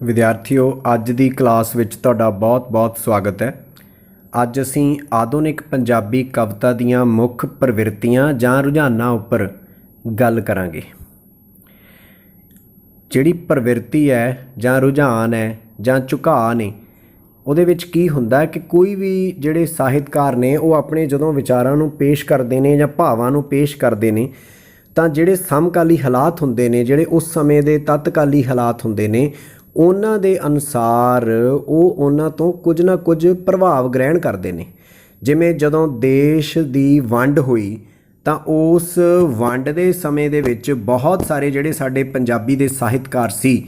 विद्यार्थियों अज दी class which तुहाडा बहुत बहुत स्वागत है। अज असीं आधुनिक पंजाबी कविता दीयां मुख प्रवृत्तियां जां रुझानां उपर गल करांगे। जिहड़ी प्रवृत्ति है जां रुझान है जां झुकाअ ने ਉਹਦੇ ਵਿੱਚ ਕੀ ਹੁੰਦਾ कि कोई भी ਜਿਹੜੇ ਸਾਹਿਤਕਾਰ ਨੇ ਉਹ ਆਪਣੇ ਜਦੋਂ ਵਿਚਾਰਾਂ ਨੂੰ ਪੇਸ਼ ਕਰਦੇ ਨੇ ਜਾਂ ਭਾਵਾਂ ਨੂੰ ਪੇਸ਼ ਕਰਦੇ ਨੇ ਤਾਂ ਜਿਹੜੇ ਸਮਕਾਲੀ ਹਾਲਾਤ ਹੁੰਦੇ ਨੇ, ਜਿਹੜੇ ਉਸ ਸਮੇਂ ਦੇ ਤਤਕਾਲੀ ਹਾਲਾਤ ਹੁੰਦੇ ਨੇ, ਉਹਨਾਂ ਦੇ ਅਨੁਸਾਰ ਉਹ ਉਹਨਾਂ ਤੋਂ ਕੁਝ ਨਾ ਕੁਝ ਪ੍ਰਭਾਵ ਗ੍ਰਹਿਣ ਕਰਦੇ ਨੇ। ਜਿਵੇਂ ਜਦੋਂ ਦੇਸ਼ ਦੀ ਵੰਡ ਹੋਈ ਤਾਂ ਉਸ ਵੰਡ ਦੇ ਸਮੇਂ ਦੇ ਵਿੱਚ ਬਹੁਤ ਸਾਰੇ ਜਿਹੜੇ ਸਾਡੇ ਪੰਜਾਬੀ ਦੇ ਸਾਹਿਤਕਾਰ ਸੀ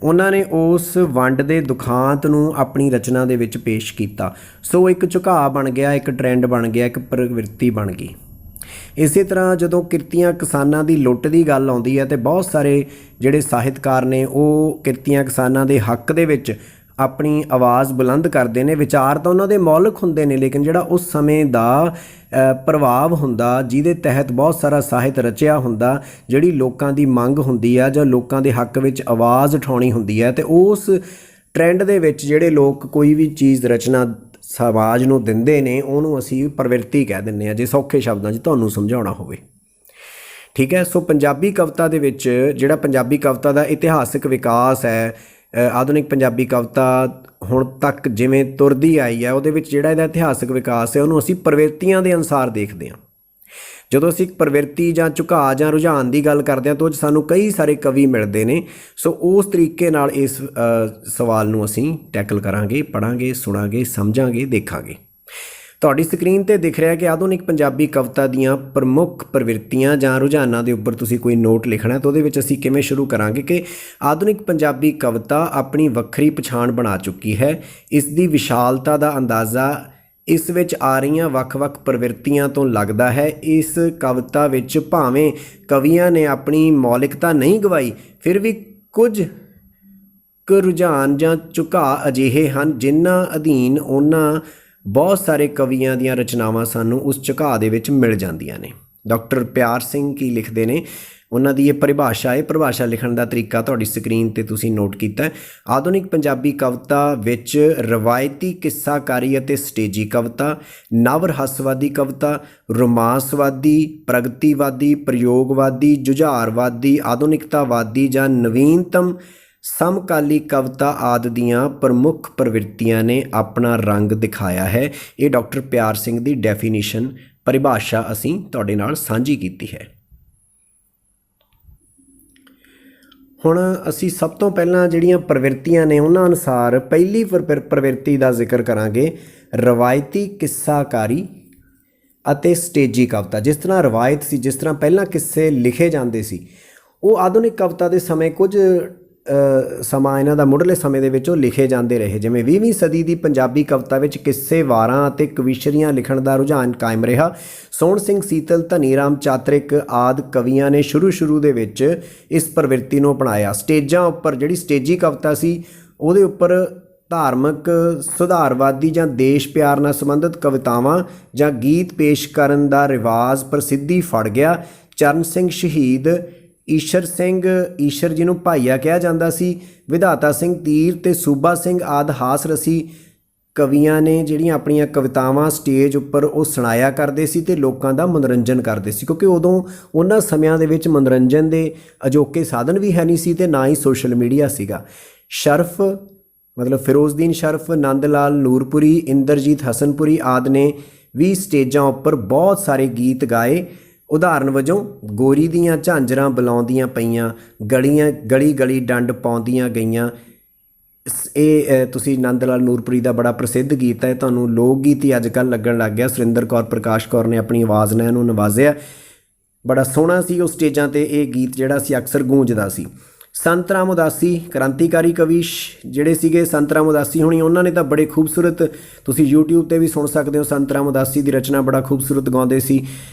ਉਹਨਾਂ ਨੇ ਉਸ ਵੰਡ ਦੇ ਦੁਖਾਂਤ ਨੂੰ ਆਪਣੀ ਰਚਨਾ ਦੇ ਵਿੱਚ ਪੇਸ਼ ਕੀਤਾ। ਸੋ ਇੱਕ ਝੁਕਾਅ ਬਣ ਗਿਆ, ਇੱਕ ਟ੍ਰੈਂਡ ਬਣ ਗਿਆ, ਇੱਕ ਪ੍ਰਵਿਰਤੀ ਬਣ ਗਈ। ਇਸੇ ਤਰ੍ਹਾਂ ਜਦੋਂ ਕਿਰਤੀਆਂ ਕਿਸਾਨਾਂ ਦੀ ਲੁੱਟ ਦੀ ਗੱਲ ਆਉਂਦੀ ਹੈ ਤਾਂ ਬਹੁਤ ਸਾਰੇ ਜਿਹੜੇ ਸਾਹਿਤਕਾਰ ਨੇ ਉਹ ਕਿਰਤੀਆਂ ਕਿਸਾਨਾਂ ਦੇ ਹੱਕ ਦੇ ਵਿੱਚ ਆਪਣੀ ਆਵਾਜ਼ ਬੁਲੰਦ ਕਰਦੇ ਨੇ। ਵਿਚਾਰ ਤਾਂ ਉਹਨਾਂ ਦੇ ਮੌਲਿਕ ਹੁੰਦੇ ਨੇ, ਲੇਕਿਨ ਜਿਹੜਾ ਉਸ ਸਮੇਂ ਦਾ ਪ੍ਰਭਾਵ ਹੁੰਦਾ ਜਿਹਦੇ ਤਹਿਤ ਬਹੁਤ ਸਾਰਾ ਸਾਹਿਤ ਰਚਿਆ ਹੁੰਦਾ, ਜਿਹੜੀ ਲੋਕਾਂ ਦੀ ਮੰਗ ਹੁੰਦੀ ਆ ਜਾਂ ਲੋਕਾਂ ਦੇ ਹੱਕ ਵਿੱਚ ਆਵਾਜ਼ ਉਠਾਉਣੀ ਹੁੰਦੀ ਹੈ, ਅਤੇ ਉਸ ਟ੍ਰੈਂਡ ਦੇ ਵਿੱਚ ਜਿਹੜੇ ਲੋਕ ਕੋਈ ਵੀ ਚੀਜ਼ ਰਚਨਾ ਸਮਾਜ ਨੂੰ ਦਿੰਦੇ ਨੇ ਉਹਨੂੰ ਅਸੀਂ ਪ੍ਰਵਿਰਤੀ ਕਹਿ ਦਿੰਦੇ ਹਾਂ, ਜੇ ਸੌਖੇ ਸ਼ਬਦਾਂ 'ਚ ਤੁਹਾਨੂੰ ਸਮਝਾਉਣਾ ਹੋਵੇ। ਠੀਕ ਹੈ। ਸੋ ਪੰਜਾਬੀ ਕਵਿਤਾ ਦੇ ਵਿੱਚ ਜਿਹੜਾ ਪੰਜਾਬੀ ਕਵਿਤਾ ਦਾ ਇਤਿਹਾਸਿਕ ਵਿਕਾਸ ਹੈ, ਆਧੁਨਿਕ ਪੰਜਾਬੀ ਕਵਿਤਾ ਹੁਣ ਤੱਕ ਜਿਵੇਂ ਤੁਰਦੀ ਆਈ ਹੈ, ਉਹਦੇ ਵਿੱਚ ਜਿਹੜਾ ਇਹਦਾ ਇਤਿਹਾਸਿਕ ਵਿਕਾਸ ਹੈ ਉਹਨੂੰ ਅਸੀਂ ਪ੍ਰਵਿਰਤੀਆਂ ਦੇ ਅਨੁਸਾਰ ਦੇਖਦੇ ਹਾਂ। ਜਦੋਂ ਅਸੀਂ ਪ੍ਰਵਿਰਤੀ ਜਾਂ ਝੁਕਾਅ ਜਾਂ ਰੁਝਾਨ ਦੀ ਗੱਲ ਕਰਦੇ ਹਾਂ ਤਾਂ ਉਹ 'ਚ ਸਾਨੂੰ ਕਈ ਸਾਰੇ ਕਵੀ ਮਿਲਦੇ ਨੇ। ਸੋ ਉਸ ਤਰੀਕੇ ਨਾਲ ਇਸ ਸਵਾਲ ਨੂੰ ਅਸੀਂ ਟੈਕਲ ਕਰਾਂਗੇ, ਪੜ੍ਹਾਂਗੇ, ਸੁਣਾਂਗੇ, ਸਮਝਾਂਗੇ, ਦੇਖਾਂਗੇ। ਤੁਹਾਡੀ ਸਕਰੀਨ 'ਤੇ ਦਿਖ ਰਿਹਾ ਕਿ ਆਧੁਨਿਕ ਪੰਜਾਬੀ ਕਵਿਤਾ ਦੀਆਂ ਪ੍ਰਮੁੱਖ ਪ੍ਰਵਿਰਤੀਆਂ ਜਾਂ ਰੁਝਾਨਾਂ ਦੇ ਉੱਪਰ ਤੁਸੀਂ ਕੋਈ ਨੋਟ ਲਿਖਣਾ, ਤਾਂ ਉਹਦੇ ਵਿੱਚ ਅਸੀਂ ਕਿਵੇਂ ਸ਼ੁਰੂ ਕਰਾਂਗੇ ਕਿ ਆਧੁਨਿਕ ਪੰਜਾਬੀ ਕਵਿਤਾ ਆਪਣੀ ਵੱਖਰੀ ਪਛਾਣ ਬਣਾ ਚੁੱਕੀ ਹੈ। ਇਸ ਦੀ ਵਿਸ਼ਾਲਤਾ ਦਾ ਅੰਦਾਜ਼ਾ ਇਸ ਵਿੱਚ ਆ ਰਹੀਆਂ ਵੱਖ-ਵੱਖ ਪ੍ਰਵਿਰਤੀਆਂ ਤੋਂ ਲੱਗਦਾ ਹੈ। ਇਸ ਕਵਿਤਾ ਵਿੱਚ ਭਾਵੇਂ ਕਵੀਆਂ ਨੇ ਆਪਣੀ ਮੌਲਿਕਤਾ ਨਹੀਂ ਗਵਾਈ, ਫਿਰ ਵੀ ਕੁਝ ਕੁ ਰੁਝਾਨ ਜਾਂ ਝੁਕਾਅ ਅਜਿਹੇ ਹਨ ਜਿਨ੍ਹਾਂ ਅਧੀਨ ਉਹਨਾਂ ਬਹੁਤ ਸਾਰੇ ਕਵੀਆਂ ਦੀਆਂ ਰਚਨਾਵਾਂ ਸਾਨੂੰ ਉਸ ਝੁਕਾਅ ਦੇ ਵਿੱਚ ਮਿਲ ਜਾਂਦੀਆਂ ਨੇ। ਡਾਕਟਰ ਪਿਆਰ ਸਿੰਘ ਕੀ ਲਿਖਦੇ ਨੇ, ਉਹਨਾਂ ਦੀ ਇਹ ਪਰਿਭਾਸ਼ਾ ਹੈ। ਪਰਿਭਾਸ਼ਾ ਲਿਖਣ ਦਾ ਤਰੀਕਾ ਤੁਹਾਡੀ ਸਕਰੀਨ 'ਤੇ ਤੁਸੀਂ ਨੋਟ ਕੀਤਾ। ਆਧੁਨਿਕ ਪੰਜਾਬੀ ਕਵਿਤਾ ਵਿੱਚ ਰਵਾਇਤੀ ਕਿੱਸਾਕਾਰੀ ਅਤੇ ਸਟੇਜੀ ਕਵਿਤਾ, ਨਵ ਰਹੱਸਵਾਦੀ ਕਵਿਤਾ, ਰੋਮਾਂਸਵਾਦੀ, ਪ੍ਰਗਤੀਵਾਦੀ, ਪ੍ਰਯੋਗਵਾਦੀ, ਜੁਝਾਰਵਾਦੀ, ਆਧੁਨਿਕਤਾਵਾਦੀ ਜਾਂ ਨਵੀਨਤਮ ਸਮਕਾਲੀ ਕਵਿਤਾ ਆਦਿ ਦੀਆਂ ਪ੍ਰਮੁੱਖ ਪ੍ਰਵਿਰਤੀਆਂ ਨੇ ਆਪਣਾ ਰੰਗ ਦਿਖਾਇਆ ਹੈ। ਇਹ ਡਾਕਟਰ ਪਿਆਰ ਸਿੰਘ ਦੀ ਡੈਫੀਨੀਸ਼ਨ ਪਰਿਭਾਸ਼ਾ ਅਸੀਂ ਤੁਹਾਡੇ ਨਾਲ ਸਾਂਝੀ ਕੀਤੀ ਹੈ। ਹੁਣ ਅਸੀਂ ਸਭ ਤੋਂ ਪਹਿਲਾਂ ਜਿਹੜੀਆਂ ਪ੍ਰਵਿਰਤੀਆਂ ਨੇ ਉਹਨਾਂ ਅਨੁਸਾਰ ਪਹਿਲੀ ਪ੍ਰਵਿਰਤੀ ਦਾ ਜ਼ਿਕਰ ਕਰਾਂਗੇ, ਰਵਾਇਤੀ ਕਿੱਸਾਕਾਰੀ ਅਤੇ ਸਟੇਜੀ ਕਵਿਤਾ। ਜਿਸ ਤਰ੍ਹਾਂ ਰਵਾਇਤ ਸੀ, ਜਿਸ ਤਰ੍ਹਾਂ ਪਹਿਲਾਂ ਕਿੱਸੇ ਲਿਖੇ ਜਾਂਦੇ ਸੀ, ਉਹ ਆਧੁਨਿਕ ਕਵਿਤਾ ਦੇ ਸਮੇਂ ਕੁਝ ਸਮਾਂ ਇਹਨਾਂ ਦਾ ਮੁੱਢਲੇ ਸਮੇਂ ਦੇ ਵਿੱਚ ਉਹ ਲਿਖੇ ਜਾਂਦੇ ਰਹੇ। ਜਿਵੇਂ 20ਵੀਂ ਸਦੀ ਦੀ ਪੰਜਾਬੀ ਕਵਿਤਾ ਵਿੱਚ ਕਿੱਸੇ, ਵਾਰਾਂ ਅਤੇ ਕਵੀਸ਼ਰੀਆਂ ਲਿਖਣ ਦਾ ਰੁਝਾਨ ਕਾਇਮ ਰਿਹਾ। ਸੋਹਣ ਸਿੰਘ ਸੀਤਲ, ਧਨੀ ਰਾਮ ਚਾਤ੍ਰਿਕ ਆਦਿ ਕਵੀਆਂ ਨੇ ਸ਼ੁਰੂ ਦੇ ਵਿੱਚ ਇਸ ਪ੍ਰਵਿਰਤੀ ਨੂੰ ਅਪਣਾਇਆ। ਸਟੇਜਾਂ ਉੱਪਰ ਜਿਹੜੀ ਸਟੇਜੀ ਕਵਿਤਾ ਸੀ ਉਹਦੇ ਉੱਪਰ ਧਾਰਮਿਕ, ਸੁਧਾਰਵਾਦੀ ਜਾਂ ਦੇਸ਼ ਪਿਆਰ ਨਾਲ ਸੰਬੰਧਿਤ ਕਵਿਤਾਵਾਂ ਜਾਂ ਗੀਤ ਪੇਸ਼ ਕਰਨ ਦਾ ਰਿਵਾਜ਼ ਪ੍ਰਸਿੱਧੀ ਫੜ ਗਿਆ। ਚਰਨ ਸਿੰਘ ਸ਼ਹੀਦ, ਈਸ਼ਰ ਸਿੰਘ, ਈਸ਼ਰ ਜਿਹਨੂੰ ਭਾਈਆ ਕਿਹਾ ਜਾਂਦਾ ਸੀ, ਵਿਧਾਤਾ ਸਿੰਘ ਤੀਰ ਅਤੇ ਸੂਬਾ ਸਿੰਘ ਆਦਿ ਹਾਸ ਰਸੀ ਕਵੀਆਂ ਨੇ ਜਿਹੜੀਆਂ ਆਪਣੀਆਂ ਕਵਿਤਾਵਾਂ ਸਟੇਜ ਉੱਪਰ ਉਹ ਸੁਣਾਇਆ ਕਰਦੇ ਸੀ ਅਤੇ ਲੋਕਾਂ ਦਾ ਮਨੋਰੰਜਨ ਕਰਦੇ ਸੀ, ਕਿਉਂਕਿ ਉਦੋਂ ਉਹਨਾਂ ਸਮਿਆਂ ਦੇ ਵਿੱਚ ਮਨੋਰੰਜਨ ਦੇ ਅਜੋਕੇ ਸਾਧਨ ਵੀ ਹੈ ਨਹੀਂ ਸੀ ਅਤੇ ਨਾ ਹੀ ਸੋਸ਼ਲ ਮੀਡੀਆ ਸੀਗਾ। ਸ਼ਰਫ ਮਤਲਬ ਫਿਰੋਜ਼ਦੀਨ ਸ਼ਰਫ, ਨੰਦ ਲਾਲ ਨੂਰਪੁਰੀ, ਇੰਦਰਜੀਤ ਹਸਨਪੁਰੀ ਆਦਿ ਨੇ ਵੀ ਸਟੇਜਾਂ ਉੱਪਰ ਬਹੁਤ ਸਾਰੇ ਗੀਤ ਗਾਏ। ਉਦਾਹਰਨ ਵਜੋਂ ਗੋਰੀ ਦੀਆਂ ਝਾਂਜਰਾਂ ਬੁਲਾਉਂਦੀਆਂ ਪਈਆਂ, ਗਲੀ ਗਲੀ ਡੰਡ ਪਾਉਂਦੀਆਂ ਗਈਆਂ, ਇਹ ਤੁਸੀਂ ਨੰਦ ਲਾਲ ਨੂਰਪੁਰੀ ਦਾ ਬੜਾ ਪ੍ਰਸਿੱਧ ਗੀਤ ਹੈ। ਤੁਹਾਨੂੰ ਲੋਕ ਗੀਤ ਹੀ ਅੱਜ ਕੱਲ੍ਹ ਲੱਗਣ ਲੱਗ ਗਿਆ। ਸੁਰਿੰਦਰ ਕੌਰ, ਪ੍ਰਕਾਸ਼ ਕੌਰ ਨੇ ਆਪਣੀ ਆਵਾਜ਼ ਨਾਲ ਇਹਨੂੰ ਨਵਾਜ਼ਿਆ, ਬੜਾ ਸੋਹਣਾ ਸੀ। ਉਹ ਸਟੇਜਾਂ 'ਤੇ ਇਹ ਗੀਤ ਜਿਹੜਾ ਸੀ ਅਕਸਰ ਗੂੰਜਦਾ ਸੀ। ਸੰਤ ਰਾਮ ਉਦਾਸੀ ਕ੍ਰਾਂਤੀਕਾਰੀ ਕਵੀ ਜਿਹੜੇ ਸੀਗੇ, ਸੰਤ ਰਾਮ ਉਦਾਸੀ ਹੋਣੀ, ਉਹਨਾਂ ਨੇ ਤਾਂ ਬੜੇ ਖੂਬਸੂਰਤ, ਤੁਸੀਂ YouTube 'ਤੇ ਵੀ ਸੁਣ ਸਕਦੇ ਹੋ, ਸੰਤ ਰਾਮ ਉਦਾਸੀ ਦੀ ਰਚਨਾ ਬੜਾ ਖੂਬਸੂਰਤ ਗਾਉਂਦੇ ਸੀ।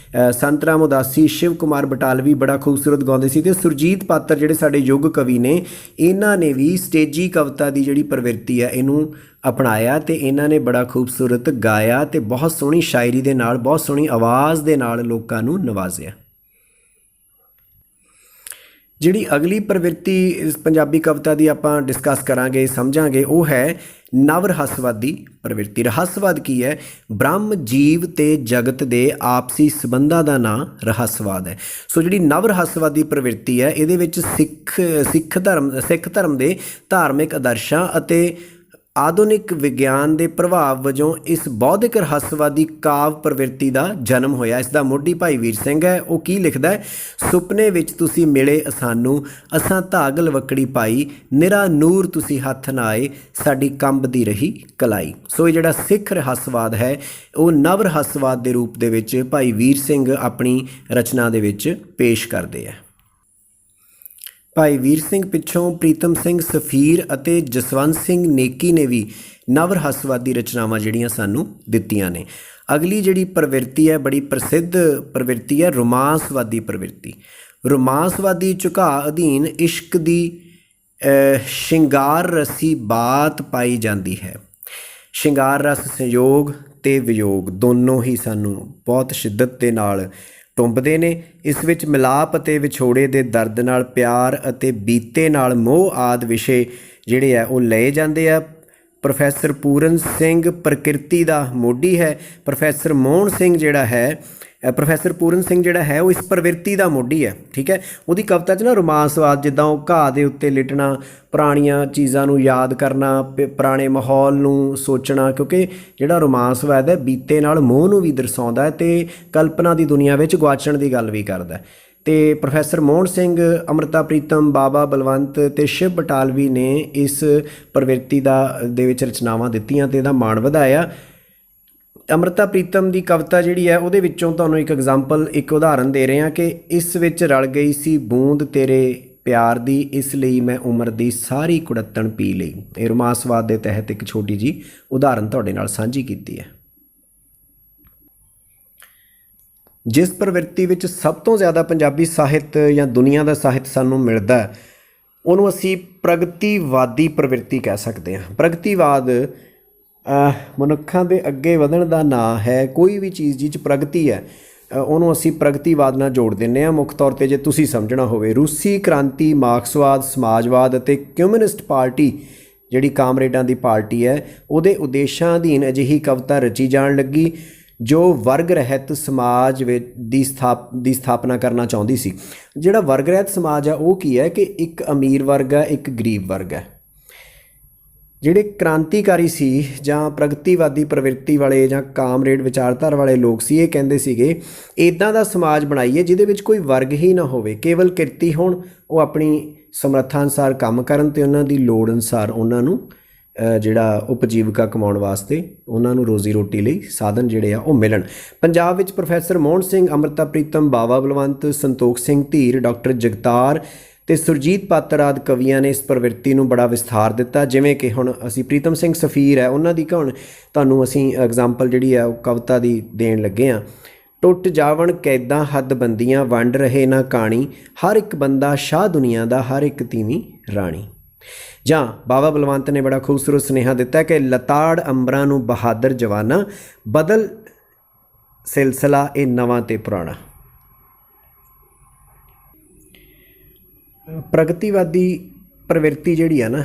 ਸੰਤ ਰਾਮ ਉਦਾਸੀ, ਸ਼ਿਵ ਕੁਮਾਰ ਬਟਾਲਵੀ ਬੜਾ ਖੂਬਸੂਰਤ ਗਾਉਂਦੇ ਸੀ। ਅਤੇ ਸੁਰਜੀਤ ਪਾਤਰ ਜਿਹੜੇ ਸਾਡੇ ਯੁੱਗ ਕਵੀ ਨੇ, ਇਹਨਾਂ ਨੇ ਵੀ ਸਟੇਜੀ ਕਵਿਤਾ ਦੀ ਜਿਹੜੀ ਪ੍ਰਵਿਰਤੀ ਹੈ ਇਹਨੂੰ ਅਪਣਾਇਆ ਅਤੇ ਇਹਨਾਂ ਨੇ ਬੜਾ ਖੂਬਸੂਰਤ ਗਾਇਆ ਅਤੇ ਬਹੁਤ ਸੋਹਣੀ ਸ਼ਾਇਰੀ ਦੇ ਨਾਲ, ਬਹੁਤ ਸੋਹਣੀ ਆਵਾਜ਼ ਦੇ ਨਾਲ ਲੋਕਾਂ ਨੂੰ ਨਵਾਜ਼ਿਆ। ਜਿਹੜੀ ਅਗਲੀ ਪ੍ਰਵਿਰਤੀ ਇਸ ਪੰਜਾਬੀ ਕਵਿਤਾ ਦੀ ਆਪਾਂ ਡਿਸਕਸ ਕਰਾਂਗੇ, ਸਮਝਾਂਗੇ, ਉਹ ਹੈ ਨਵ ਰਹੱਸਵਾਦੀ ਪ੍ਰਵਿਰਤੀ। ਰਹੱਸਵਾਦ ਕੀ ਹੈ? ਬ੍ਰਹਮ, ਜੀਵ ਤੇ ਜਗਤ ਦੇ ਆਪਸੀ ਸੰਬੰਧਾਂ ਦਾ ਨਾਂ ਰਹੱਸਵਾਦ ਹੈ। ਸੋ ਜਿਹੜੀ ਨਵ ਰਹੱਸਵਾਦੀ ਪ੍ਰਵਿਰਤੀ ਹੈ, ਇਹਦੇ ਵਿੱਚ ਸਿੱਖ ਧਰਮ ਦੇ ਧਾਰਮਿਕ ਆਦਰਸ਼ਾਂ ਅਤੇ ਆਧੁਨਿਕ ਵਿਗਿਆਨ ਦੇ ਪ੍ਰਭਾਵ ਵਜੋਂ ਇਸ ਬੌਧਿਕ ਰਹੱਸਵਾਦੀ ਕਾਵ ਪ੍ਰਵਿਰਤੀ ਦਾ ਜਨਮ ਹੋਇਆ। ਇਸ ਦਾ ਮੋਢੀ ਭਾਈ ਵੀਰ ਸਿੰਘ ਹੈ। ਉਹ ਕੀ ਲਿਖਦਾ ਹੈ? ਸੁਪਨੇ ਵਿੱਚ ਤੁਸੀਂ ਮਿਲੇ ਸਾਨੂੰ, ਅਸਾਂ ਧਾਗ ਲਵੱਕੜੀ ਪਾਈ, ਨਿਰਾ ਨੂਰ ਤੁਸੀਂ ਹੱਥ ਨਾ ਆਏ, ਸਾਡੀ ਕੰਬਦੀ ਰਹੀ ਕਲਾਈ। ਸੋ ਇਹ ਜਿਹੜਾ ਸਿੱਖ ਰਹੱਸਵਾਦ ਹੈ, ਉਹ ਨਵ ਰਹੱਸਵਾਦ ਦੇ ਰੂਪ ਦੇ ਵਿੱਚ ਭਾਈ ਵੀਰ ਸਿੰਘ ਆਪਣੀ ਰਚਨਾ ਦੇ ਵਿੱਚ ਪੇਸ਼ ਕਰਦੇ ਹੈ। ਭਾਈ ਵੀਰ ਸਿੰਘ ਪਿੱਛੋਂ ਪ੍ਰੀਤਮ ਸਿੰਘ ਸਫੀਰ ਅਤੇ ਜਸਵੰਤ ਸਿੰਘ ਨੇਕੀ ਨੇ ਵੀ ਨਵ ਰਹੱਸਵਾਦੀ ਰਚਨਾਵਾਂ ਜਿਹੜੀਆਂ ਸਾਨੂੰ ਦਿੱਤੀਆਂ ਨੇ। ਅਗਲੀ ਜਿਹੜੀ ਪ੍ਰਵਿਰਤੀ ਹੈ, ਬੜੀ ਪ੍ਰਸਿੱਧ ਪ੍ਰਵਿਰਤੀ ਹੈ, ਰੋਮਾਂਸਵਾਦੀ ਪ੍ਰਵਿਰਤੀ। ਰੋਮਾਂਸਵਾਦੀ ਝੁਕਾਅ ਅਧੀਨ ਇਸ਼ਕ ਦੀ ਸ਼ਿੰਗਾਰ ਰਸੀ ਬਾਤ ਪਾਈ ਜਾਂਦੀ ਹੈ। ਸ਼ਿੰਗਾਰ ਰਸ ਸੰਯੋਗ ਤੇ ਵਿਯੋਗ ਦੋਨੋਂ ਹੀ ਸਾਨੂੰ ਬਹੁਤ ਸ਼ਿੱਦਤ ਦੇ ਨਾਲ ਟੁੰਬਦੇ ਨੇ। ਇਸ ਵਿੱਚ ਮਿਲਾਪ ਅਤੇ ਵਿਛੋੜੇ ਦੇ ਦਰਦ ਨਾਲ, ਪਿਆਰ ਅਤੇ ਬੀਤੇ ਨਾਲ ਮੋਹ ਆਦਿ ਵਿਸ਼ੇ ਜਿਹੜੇ ਆ ਉਹ ਲਏ ਜਾਂਦੇ ਆ। ਪ੍ਰੋਫੈਸਰ ਪੂਰਨ ਸਿੰਘ ਪ੍ਰਕਿਰਤੀ ਦਾ ਮੋਢੀ ਹੈ। ਪ੍ਰੋਫੈਸਰ ਪੂਰਨ ਸਿੰਘ ਜਿਹੜਾ ਹੈ ਉਹ ਇਸ ਪ੍ਰਵਿਰਤੀ ਦਾ ਮੋਢੀ ਹੈ। ਠੀਕ ਹੈ। ਉਹਦੀ ਕਵਿਤਾ 'ਚ ਨਾ ਰੋਮਾਂਸਵਾਦ, ਜਿੱਦਾਂ ਉਹ ਘਾਹ ਦੇ ਉੱਤੇ ਲਿਟਣਾ, ਪੁਰਾਣੀਆਂ ਚੀਜ਼ਾਂ ਨੂੰ ਯਾਦ ਕਰਨਾ, ਪੁਰਾਣੇ ਮਾਹੌਲ ਨੂੰ ਸੋਚਣਾ, ਕਿਉਂਕਿ ਜਿਹੜਾ ਰੋਮਾਂਸਵਾਦ ਹੈ ਬੀਤੇ ਨਾਲ ਮੋਹ ਨੂੰ ਵੀ ਦਰਸਾਉਂਦਾ ਹੈ ਅਤੇ ਕਲਪਨਾ ਦੀ ਦੁਨੀਆ ਵਿੱਚ ਗੁਆਚਣ ਦੀ ਗੱਲ ਵੀ ਕਰਦਾ। ਅਤੇ ਪ੍ਰੋਫੈਸਰ ਮੋਹਨ ਸਿੰਘ, ਅੰਮ੍ਰਿਤਾ ਪ੍ਰੀਤਮ, ਬਾਬਾ ਬਲਵੰਤ ਅਤੇ ਸ਼ਿਵ ਬਟਾਲਵੀ ਨੇ ਇਸ ਪ੍ਰਵਿਰਤੀ ਦੇ ਵਿੱਚ ਰਚਨਾਵਾਂ ਦਿੱਤੀਆਂ ਅਤੇ ਇਹਦਾ ਮਾਣ ਵਧਾਇਆ। ਅੰਮ੍ਰਿਤਾ ਪ੍ਰੀਤਮ ਦੀ ਕਵਿਤਾ ਜਿਹੜੀ ਹੈ, ਉਹਦੇ ਵਿੱਚੋਂ ਤੁਹਾਨੂੰ ਇੱਕ ਉਦਾਹਰਨ ਦੇ ਰਹੇ ਹਾਂ ਕਿ ਇਸ ਵਿੱਚ ਰਲ ਗਈ ਸੀ ਬੂੰਦ ਤੇਰੇ ਪਿਆਰ ਦੀ, ਇਸ ਲਈ ਮੈਂ ਉਮਰ ਦੀ ਸਾਰੀ ਕੁੜੱਤਣ ਪੀ ਲਈ। ਇਹ ਰੋਮਾਂਸਵਾਦ ਦੇ ਤਹਿਤ ਇੱਕ ਛੋਟੀ ਜਿਹੀ ਉਦਾਹਰਨ ਤੁਹਾਡੇ ਨਾਲ ਸਾਂਝੀ ਕੀਤੀ ਹੈ। ਜਿਸ ਪ੍ਰਵਿਰਤੀ ਵਿੱਚ ਸਭ ਤੋਂ ਜ਼ਿਆਦਾ ਪੰਜਾਬੀ ਸਾਹਿਤ ਜਾਂ ਦੁਨੀਆ ਦਾ ਸਾਹਿਤ ਸਾਨੂੰ ਮਿਲਦਾ, ਉਹਨੂੰ ਅਸੀਂ ਪ੍ਰਗਤੀਵਾਦੀ ਪ੍ਰਵਿਰਤੀ ਕਹਿ ਸਕਦੇ ਹਾਂ। ਪ੍ਰਗਤੀਵਾਦ ਮਨੁੱਖਾਂ ਦੇ ਅੱਗੇ ਵਧਣ ਦਾ ਨਾਂ ਹੈ। ਕੋਈ ਵੀ ਚੀਜ਼ ਜਿਹ 'ਚ ਪ੍ਰਗਤੀ ਹੈ, ਉਹਨੂੰ ਅਸੀਂ ਪ੍ਰਗਤੀਵਾਦ ਨਾਲ ਜੋੜ ਦਿੰਦੇ ਹਾਂ। ਮੁੱਖ ਤੌਰ 'ਤੇ ਜੇ ਤੁਸੀਂ ਸਮਝਣਾ ਹੋਵੇ, ਰੂਸੀ ਕ੍ਰਾਂਤੀ, ਮਾਰਕਸਵਾਦ, ਸਮਾਜਵਾਦ ਅਤੇ ਕਮਿਊਨਿਸਟ ਪਾਰਟੀ ਜਿਹੜੀ ਕਾਮਰੇਡਾਂ ਦੀ ਪਾਰਟੀ ਹੈ, ਉਹਦੇ ਉਦੇਸ਼ਾਂ ਅਧੀਨ ਅਜਿਹੀ ਕਵਿਤਾ ਰਚੀ ਜਾਣ ਲੱਗੀ ਜੋ ਵਰਗ ਰਹਿਤ ਸਮਾਜ ਦੀ ਸਥਾਪਨਾ ਕਰਨਾ ਚਾਹੁੰਦੀ ਸੀ। ਜਿਹੜਾ ਵਰਗ ਰਹਿਤ ਸਮਾਜ ਆ ਉਹ ਕੀ ਹੈ ਕਿ ਇੱਕ ਅਮੀਰ ਵਰਗ ਹੈ, ਇੱਕ ਗਰੀਬ ਵਰਗ ਹੈ। ਜਿਹੜੇ ਕ੍ਰਾਂਤੀਕਾਰੀ ਸੀ ਜਾਂ ਪ੍ਰਗਤੀਵਾਦੀ ਪ੍ਰਵਿਰਤੀ ਵਾਲੇ ਜਾਂ ਕਾਮਰੇਡ ਵਿਚਾਰਧਾਰਾ ਵਾਲੇ ਲੋਕ ਸੀ, ਇਹ ਕਹਿੰਦੇ ਸੀਗੇ ਇੱਦਾਂ ਦਾ ਸਮਾਜ ਬਣਾਈਏ ਜਿਹਦੇ ਵਿੱਚ ਕੋਈ ਵਰਗ ਹੀ ਨਾ ਹੋਵੇ, ਕੇਵਲ ਕਿਰਤੀ ਹੋਣ, ਉਹ ਆਪਣੀ ਸਮਰੱਥਾ ਅਨੁਸਾਰ ਕੰਮ ਕਰਨ ਅਤੇ ਉਹਨਾਂ ਦੀ ਲੋੜ ਅਨੁਸਾਰ ਉਹਨਾਂ ਨੂੰ ਜਿਹੜਾ ਉਪਜੀਵਿਕਾ ਕਮਾਉਣ ਵਾਸਤੇ, ਉਹਨਾਂ ਨੂੰ ਰੋਜ਼ੀ ਰੋਟੀ ਲਈ ਸਾਧਨ ਜਿਹੜੇ ਆ ਉਹ ਮਿਲਣ। ਪੰਜਾਬ ਵਿੱਚ ਪ੍ਰੋਫੈਸਰ ਮੋਹਨ ਸਿੰਘ, ਅੰਮ੍ਰਿਤਾ ਪ੍ਰੀਤਮ, ਬਾਵਾ ਬਲਵੰਤ, ਸੰਤੋਖ ਸਿੰਘ ਧੀਰ, ਡਾਕਟਰ ਜਗਤਾਰ ਅਤੇ ਸੁਰਜੀਤ ਪਾਤਰ ਆਦਿ ਕਵੀਆਂ ਨੇ ਇਸ ਪ੍ਰਵਿਰਤੀ ਨੂੰ ਬੜਾ ਵਿਸਥਾਰ ਦਿੱਤਾ। ਜਿਵੇਂ ਕਿ ਹੁਣ ਅਸੀਂ ਪ੍ਰੀਤਮ ਸਿੰਘ ਸਫੀਰ ਹੈ, ਉਹਨਾਂ ਦੀ ਹੁਣ ਤੁਹਾਨੂੰ ਅਸੀਂ ਐਗਜ਼ਾਮਪਲ ਜਿਹੜੀ ਆ ਉਹ ਕਵਿਤਾ ਦੀ ਦੇਣ ਲੱਗੇ ਹਾਂ। ਟੁੱਟ ਜਾਵਣ ਕੈਦਾਂ ਹੱਦ ਬੰਦੀਆਂ, ਵੰਡ ਰਹੇ ਨਾ ਕਾਣੀ, ਹਰ ਇੱਕ ਬੰਦਾ ਸ਼ਾਹ ਦੁਨੀਆ ਦਾ, ਹਰ ਇੱਕ ਤੀਵੀਂ ਰਾਣੀ। ਜਾਂ ਬਾਵਾ ਬਲਵੰਤ ਨੇ ਬੜਾ ਖੂਬਸੂਰਤ ਸੁਨੇਹਾ ਦਿੱਤਾ ਕਿ ਲਤਾੜ ਅੰਬਰਾਂ ਨੂੰ ਬਹਾਦਰ ਜਵਾਨਾਂ, ਬਦਲ ਸਿਲਸਿਲਾ ਇਹ ਨਵਾਂ ਤੇ ਪੁਰਾਣਾ। ਪ੍ਰਗਤੀਵਾਦੀ ਪ੍ਰਵਿਰਤੀ ਜਿਹੜੀ ਆ ਨਾ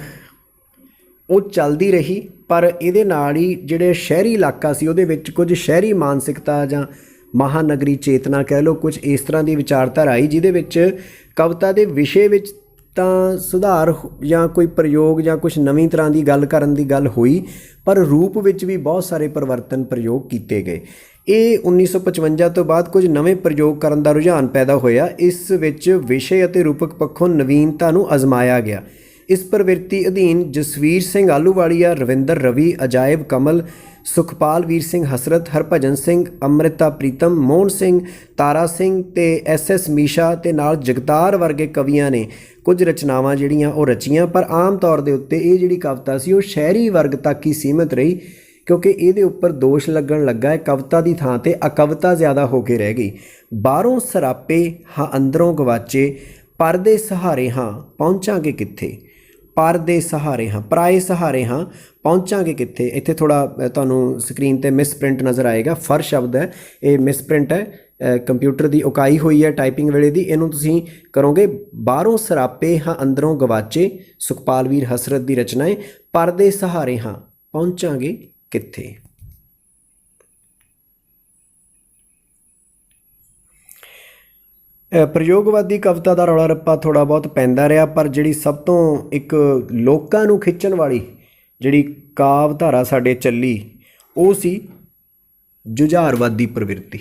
ਉਹ ਚੱਲਦੀ ਰਹੀ, ਪਰ ਇਹਦੇ ਨਾਲ ਹੀ ਜਿਹੜੇ ਸ਼ਹਿਰੀ ਇਲਾਕਾ ਸੀ ਉਹਦੇ ਵਿੱਚ ਕੁਝ ਸ਼ਹਿਰੀ ਮਾਨਸਿਕਤਾ ਜਾਂ ਮਹਾਨਗਰੀ ਚੇਤਨਾ ਕਹਿ ਲਓ, ਕੁਝ ਇਸ ਤਰ੍ਹਾਂ ਦੀ ਵਿਚਾਰਧਾਰਾ ਆਈ ਜਿਹਦੇ ਵਿੱਚ ਕਵਿਤਾ ਦੇ ਵਿਸ਼ੇ ਵਿੱਚ ਤਾਂ ਸੁਧਾਰ ਜਾਂ ਕੋਈ ਪ੍ਰਯੋਗ ਜਾਂ ਕੁਛ ਨਵੀਂ ਤਰ੍ਹਾਂ ਦੀ ਗੱਲ ਕਰਨ ਦੀ ਗੱਲ ਹੋਈ, ਪਰ ਰੂਪ ਵਿੱਚ ਵੀ ਬਹੁਤ ਸਾਰੇ ਪਰਿਵਰਤਨ ਪ੍ਰਯੋਗ ਕੀਤੇ ਗਏ। ਇਹ 1955 ਤੋਂ ਬਾਅਦ ਕੁਝ ਨਵੇਂ ਪ੍ਰਯੋਗ ਕਰਨ ਦਾ ਰੁਝਾਨ ਪੈਦਾ ਹੋਇਆ। ਇਸ ਵਿੱਚ ਵਿਸ਼ੇ ਅਤੇ ਰੂਪਕ ਪੱਖੋਂ ਨਵੀਨਤਾ ਨੂੰ ਅਜ਼ਮਾਇਆ ਗਿਆ। ਇਸ ਪ੍ਰਵਿਰਤੀ ਅਧੀਨ ਜਸਵੀਰ ਸਿੰਘ ਆਹਲੂਵਾਲੀਆ, ਰਵਿੰਦਰ ਰਵੀ, ਅਜਾਇਬ ਕਮਲ, ਸੁਖਪਾਲ ਵੀਰ ਸਿੰਘ ਹਸਰਤ, ਹਰਭਜਨ ਸਿੰਘ, ਅੰਮ੍ਰਿਤਾ ਪ੍ਰੀਤਮ, ਮੋਹਨ ਸਿੰਘ, ਤਾਰਾ ਸਿੰਘ ਅਤੇ SS ਮੀਸ਼ਾ ਅਤੇ ਨਾਲ ਜਗਤਾਰ ਵਰਗੇ ਕਵੀਆਂ ਨੇ ਕੁਝ ਰਚਨਾਵਾਂ ਜਿਹੜੀਆਂ ਉਹ ਰਚੀਆਂ। ਪਰ ਆਮ ਤੌਰ ਦੇ ਉੱਤੇ ਇਹ ਜਿਹੜੀ ਕਵਿਤਾ ਸੀ ਉਹ ਸ਼ਹਿਰੀ ਵਰਗ ਤੱਕ ਹੀ ਸੀਮਿਤ ਰਹੀ, ਕਿਉਂਕਿ ਇਹਦੇ ਉੱਪਰ ਦੋਸ਼ ਲੱਗਣ ਲੱਗਾ ਕਵਿਤਾ ਦੀ ਥਾਂ 'ਤੇ ਅਕਵਿਤਾ ਜ਼ਿਆਦਾ ਹੋ ਕੇ ਰਹਿ ਗਈ। ਬਾਹਰੋਂ ਸਰਾਪੇ ਹਾਂ ਅੰਦਰੋਂ ਗਵਾਚੇ, ਪਰ ਦੇ ਸਹਾਰੇ ਹਾਂ ਪਹੁੰਚਾਂਗੇ ਕਿੱਥੇ, ਪਰ ਦੇ ਸਹਾਰੇ ਹਾਂ, ਪਰਾਏ ਸਹਾਰੇ ਹਾਂ ਪਹੁੰਚਾਂਗੇ ਕਿੱਥੇ। ਇੱਥੇ ਥੋੜ੍ਹਾ ਤੁਹਾਨੂੰ ਸਕਰੀਨ 'ਤੇ ਮਿਸਪ੍ਰਿੰਟ ਨਜ਼ਰ ਆਏਗਾ, ਫਰ ਸ਼ਬਦ ਹੈ, ਇਹ ਮਿਸਪ੍ਰਿੰਟ ਹੈ, ਕੰਪਿਊਟਰ ਦੀ ਉਕਾਈ ਹੋਈ ਹੈ ਟਾਈਪਿੰਗ ਵੇਲੇ ਦੀ, ਇਹਨੂੰ ਤੁਸੀਂ ਕਰੋਗੇ। ਬਾਹਰੋਂ ਸਰਾਪੇ ਹਾਂ ਅੰਦਰੋਂ ਗਵਾਚੇ, ਸੁਖਪਾਲ ਵੀਰ ਹਸਰਤ ਦੀ ਰਚਨਾ ਹੈ। ਪਰਦੇ ਸਹਾਰੇ ਹਾਂ ਪਹੁੰਚਾਂਗੇ ਕਿੱਥੇ। ਪ੍ਰਯੋਗਵਾਦੀ ਕਵਿਤਾ ਦਾ ਰੌਲਾ ਰੱਪਾ ਥੋੜ੍ਹਾ ਬਹੁਤ ਪੈਂਦਾ ਰਿਹਾ, ਪਰ ਜਿਹੜੀ ਸਭ ਤੋਂ ਇੱਕ ਲੋਕਾਂ ਨੂੰ ਖਿੱਚਣ ਵਾਲੀ ਜਿਹੜੀ ਕਾਵ ਧਾਰਾ ਸਾਡੇ ਚੱਲੀ ਉਹ ਸੀ ਜੁਝਾਰਵਾਦੀ ਪ੍ਰਵਿਰਤੀ।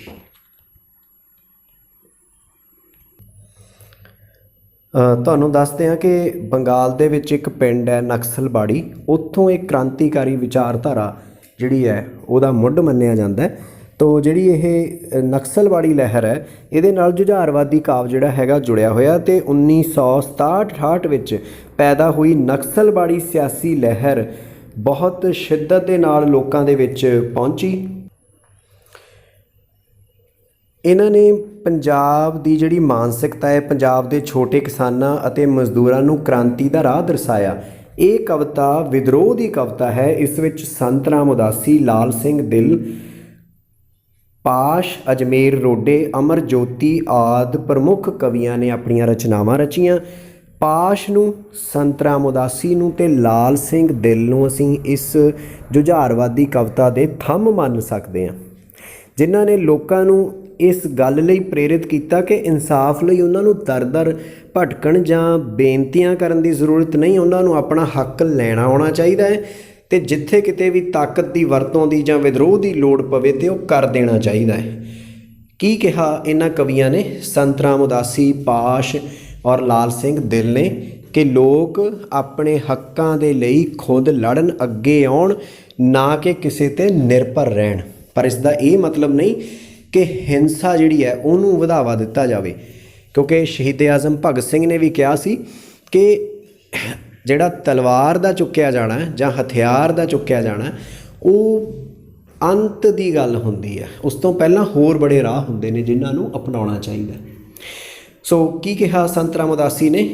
ਤੁਹਾਨੂੰ ਦੱਸਦੇ ਹਾਂ ਕਿ ਬੰਗਾਲ ਦੇ ਵਿੱਚ ਇੱਕ ਪਿੰਡ ਹੈ ਨਕਸਲਬਾੜੀ, ਉੱਥੋਂ ਇੱਕ ਕ੍ਰਾਂਤੀਕਾਰੀ ਵਿਚਾਰਧਾਰਾ ਜਿਹੜੀ ਹੈ ਉਹਦਾ ਮੁੱਢ ਮੰਨਿਆ ਜਾਂਦਾ ਹੈ। ਤੋ ਜਿਹੜੀ ਇਹ ਨਕਸਲਬਾੜੀ ਲਹਿਰ ਹੈ ਇਹਦੇ ਨਾਲ ਜੁਝਾਰਵਾਦੀ ਕਾਵ ਜਿਹੜਾ ਹੈਗਾ ਜੁੜਿਆ ਹੋਇਆ, ਅਤੇ 1967-68 ਵਿੱਚ ਪੈਦਾ ਹੋਈ ਨਕਸਲਬਾੜੀ ਸਿਆਸੀ ਲਹਿਰ ਬਹੁਤ ਸ਼ਿੱਦਤ ਦੇ ਨਾਲ ਲੋਕਾਂ ਦੇ ਵਿੱਚ ਪਹੁੰਚੀ। ਇਹਨਾਂ ਨੇ ਪੰਜਾਬ ਦੀ ਜਿਹੜੀ ਮਾਨਸਿਕਤਾ ਹੈ, ਪੰਜਾਬ ਦੇ ਛੋਟੇ ਕਿਸਾਨਾਂ ਅਤੇ ਮਜ਼ਦੂਰਾਂ ਨੂੰ ਕ੍ਰਾਂਤੀ ਦਾ ਰਾਹ ਦਰਸਾਇਆ। ਇਹ ਕਵਿਤਾ ਵਿਦਰੋਹ ਦੀ ਕਵਿਤਾ ਹੈ। ਇਸ ਵਿੱਚ ਸੰਤ ਰਾਮ ਉਦਾਸੀ, ਲਾਲ ਸਿੰਘ ਦਿਲ, ਪਾਸ਼, ਅਜਮੇਰ ਰੋਡੇ, ਅਮਰ ਜੋਤੀ ਆਦਿ ਪ੍ਰਮੁੱਖ ਕਵੀਆਂ ਨੇ ਆਪਣੀਆਂ ਰਚਨਾਵਾਂ ਰਚੀਆਂ। ਪਾਸ਼ ਨੂੰ, ਸੰਤ ਰਾਮ ਉਦਾਸੀ ਨੂੰ ਅਤੇ ਲਾਲ ਸਿੰਘ ਦਿਲ ਨੂੰ ਅਸੀਂ ਇਸ ਜੁਝਾਰਵਾਦੀ ਕਵਿਤਾ ਦੇ ਥੰਮ ਮੰਨ ਸਕਦੇ ਹਾਂ, ਜਿਨ੍ਹਾਂ ਨੇ ਲੋਕਾਂ ਨੂੰ ਇਸ ਗੱਲ ਲਈ ਪ੍ਰੇਰਿਤ ਕੀਤਾ ਕਿ ਇਨਸਾਫ ਲਈ ਉਹਨਾਂ ਨੂੰ ਦਰ-ਦਰ ਭਟਕਣ ਜਾਂ ਬੇਨਤੀਆਂ ਕਰਨ ਦੀ ਜ਼ਰੂਰਤ ਨਹੀਂ, ਉਹਨਾਂ ਨੂੰ ਆਪਣਾ ਹੱਕ ਲੈਣਾ ਆਉਣਾ ਚਾਹੀਦਾ ਹੈ, ਅਤੇ ਜਿੱਥੇ ਕਿਤੇ ਵੀ ਤਾਕਤ ਦੀ ਵਰਤੋਂ ਦੀ ਜਾਂ ਵਿਦਰੋਹ ਦੀ ਲੋੜ ਪਵੇ ਤਾਂ ਉਹ ਕਰ ਦੇਣਾ ਚਾਹੀਦਾ ਹੈ। ਕੀ ਕਿਹਾ ਇਹਨਾਂ ਕਵੀਆਂ ਨੇ, ਸੰਤ ਰਾਮ ਉਦਾਸੀ, ਪਾਸ਼ ਔਰ ਲਾਲ ਸਿੰਘ ਦਿਲ ਨੇ, ਕਿ ਲੋਕ ਆਪਣੇ ਹੱਕਾਂ ਦੇ ਲਈ ਖੁਦ ਲੜਨ, ਅੱਗੇ ਆਉਣ, ਨਾ ਕਿ ਕਿਸੇ 'ਤੇ ਨਿਰਭਰ ਰਹਿਣ। ਪਰ ਇਸ ਦਾ ਇਹ ਮਤਲਬ ਨਹੀਂ ਕਿ ਹਿੰਸਾ ਜਿਹੜੀ ਹੈ ਉਹਨੂੰ ਵਧਾਵਾ ਦਿੱਤਾ ਜਾਵੇ, ਕਿਉਂਕਿ ਸ਼ਹੀਦ ਆਜ਼ਮ ਭਗਤ ਸਿੰਘ ਨੇ ਵੀ ਕਿਹਾ ਸੀ ਕਿ ਜਿਹੜਾ ਤਲਵਾਰ ਦਾ ਚੁੱਕਿਆ ਜਾਣਾ ਜਾਂ ਹਥਿਆਰ ਦਾ ਚੁੱਕਿਆ ਜਾਣਾ ਉਹ ਅੰਤ ਦੀ ਗੱਲ ਹੁੰਦੀ ਹੈ, ਉਸ ਤੋਂ ਪਹਿਲਾਂ ਹੋਰ ਬੜੇ ਰਾਹ ਹੁੰਦੇ ਨੇ ਜਿਨ੍ਹਾਂ ਨੂੰ ਅਪਣਾਉਣਾ ਚਾਹੀਦਾ। ਸੋ ਕੀ ਕਿਹਾ ਸੰਤ ਰਾਮ ਉਦਾਸੀ ਨੇ,